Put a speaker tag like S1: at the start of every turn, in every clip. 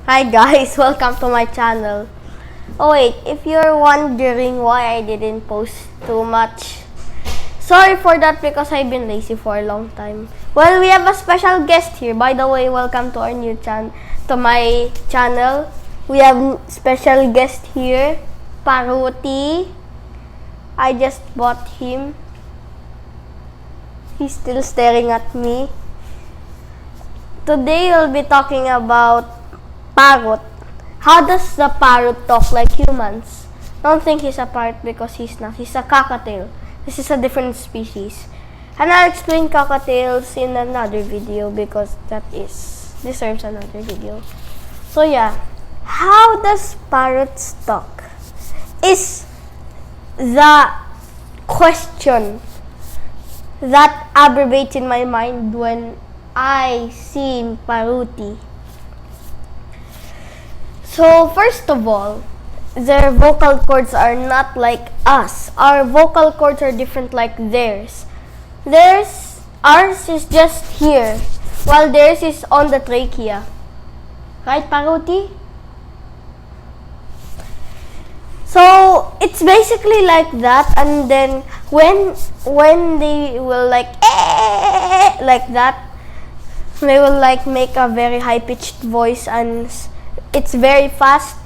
S1: Hi guys, welcome to my channel. Oh wait, if you're wondering why I didn't post too much, sorry for that because I've been lazy for a long time. Well, we have a special guest here. By the way, welcome to our new my channel. We have special guest here, PARROTS. I just bought him. He's still staring at me. Today we'll be talking about parrot. How does the parrot talk like humans? Don't think he's a parrot because he's not. He's a cockatiel. This is a different species. And I'll explain cockatiels in another video because that deserves another video. So yeah, how does parrots talk? Is the question that aggravates in my mind when I see PARROTS. So first of all, their vocal cords are not like us. Our vocal cords are different like theirs. Ours is just here, while theirs is on the trachea. Right, PARROTS? So it's basically like that, and then when they will like that, they will like make a very high pitched voice and it's very fast.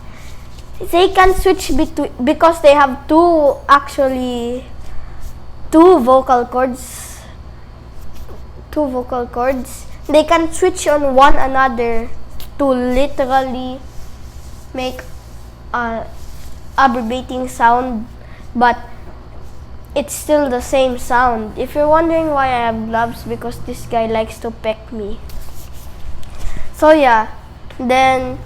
S1: They can switch between because they have two vocal cords. They can switch on one another to literally make a abbreviating sound, but it's still the same sound. If you're wondering why I have gloves, because this guy likes to peck me. So yeah, then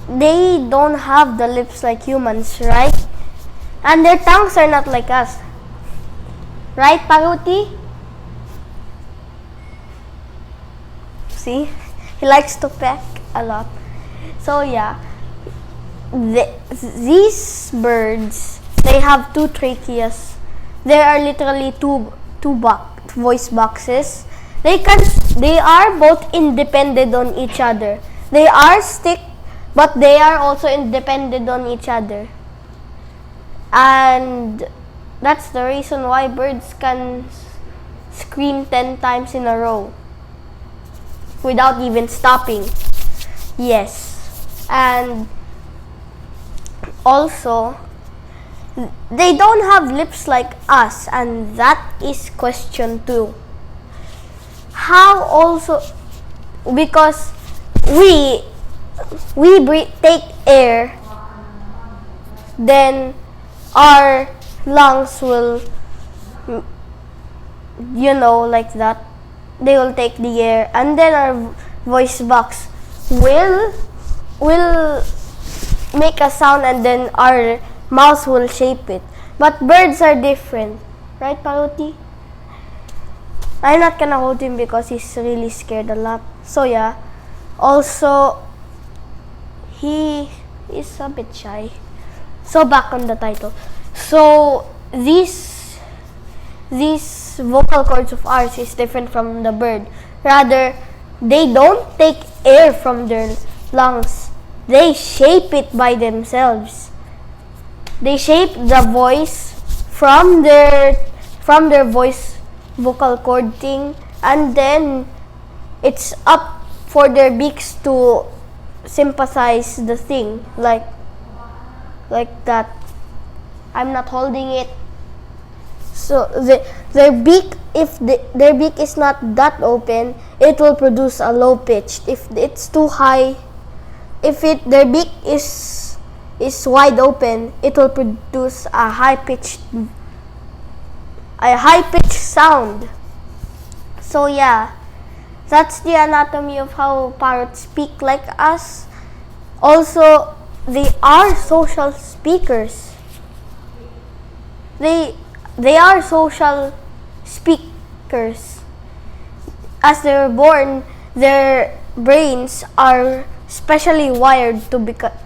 S1: they don't have the lips like humans, right? And their tongues are not like us. Right, PARROTS? See? He likes to peck a lot. So yeah, these birds, they have two tracheas. There are literally two voice boxes. They are both independent on each other. They are stick, but they are also independent on each other. And that's the reason why birds can scream 10 times in a row without even stopping. Yes. And also, they don't have lips like us, and that is question 2. How also, because we take air, then our lungs will, like that. They will take the air, and then our voice box will make a sound, and then our mouth will shape it. But birds are different, right, PARROTS? I'm not gonna hold him because he's really scared a lot. So yeah, also he is a bit shy. So back on the title. So these vocal cords of ours is different from the bird. Rather, they don't take air from their lungs. They shape it by themselves. They shape the voice from their vocal cord thing, and then it's up for their beaks to sympathize the thing, like that. I'm not holding it. So their beak, if their beak is not that open, it will produce a low pitch. If it's too high, their beak is wide open, it will produce a high pitched sound. So yeah, that's the anatomy of how parrots speak like us. Also, they are social speakers. They are social speakers. As they were born, their brains are specially wired to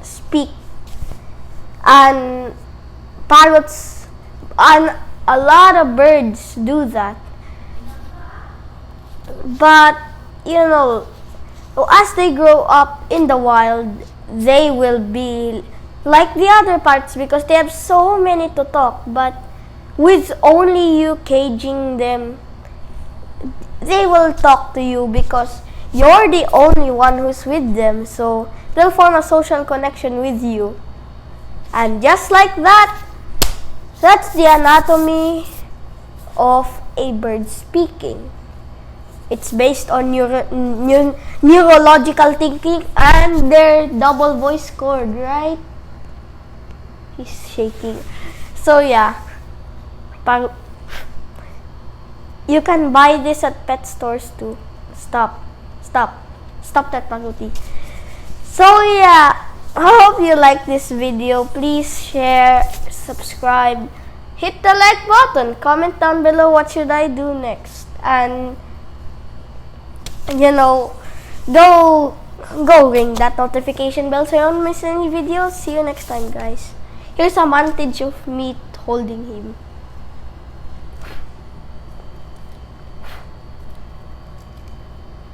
S1: speak. And parrots and a lot of birds do that. But as they grow up in the wild, they will be like the other parrots because they have so many to talk. But with only you caging them, they will talk to you because you're the only one who's with them. So they'll form a social connection with you. And just like that, that's the anatomy of a bird speaking. It's based on neurological thinking and their double voice cord, right? He's shaking. So yeah, you can buy this at pet stores too. Stop that, Paruti. So yeah, I hope you like this video. Please share, subscribe, hit the like button, comment down below what should I do next, and go ring that notification bell so you don't miss any videos. See you next time, guys. Here's a montage of me holding him.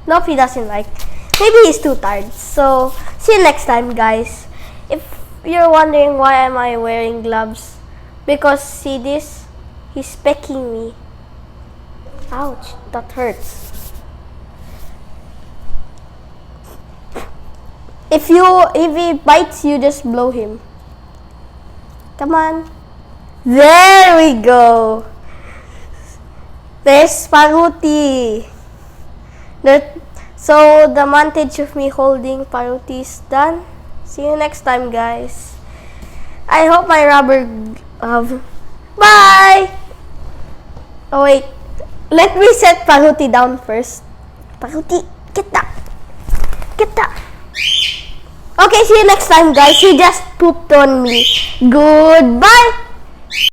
S1: Nope, he doesn't like. Maybe he's too tired. So, see you next time, guys. If you're wondering why am I wearing gloves, because see this? He's pecking me. Ouch, that hurts. If he bites you, just blow him. Come on. There we go. There's Paruti. So the montage of me holding Paruti is done. See you next time, guys. I hope my rubber glove. Bye! Oh wait, let me set Paruti down first. Paruti, get that. Get that. Okay, see you next time, guys. He just pooped on me. Goodbye!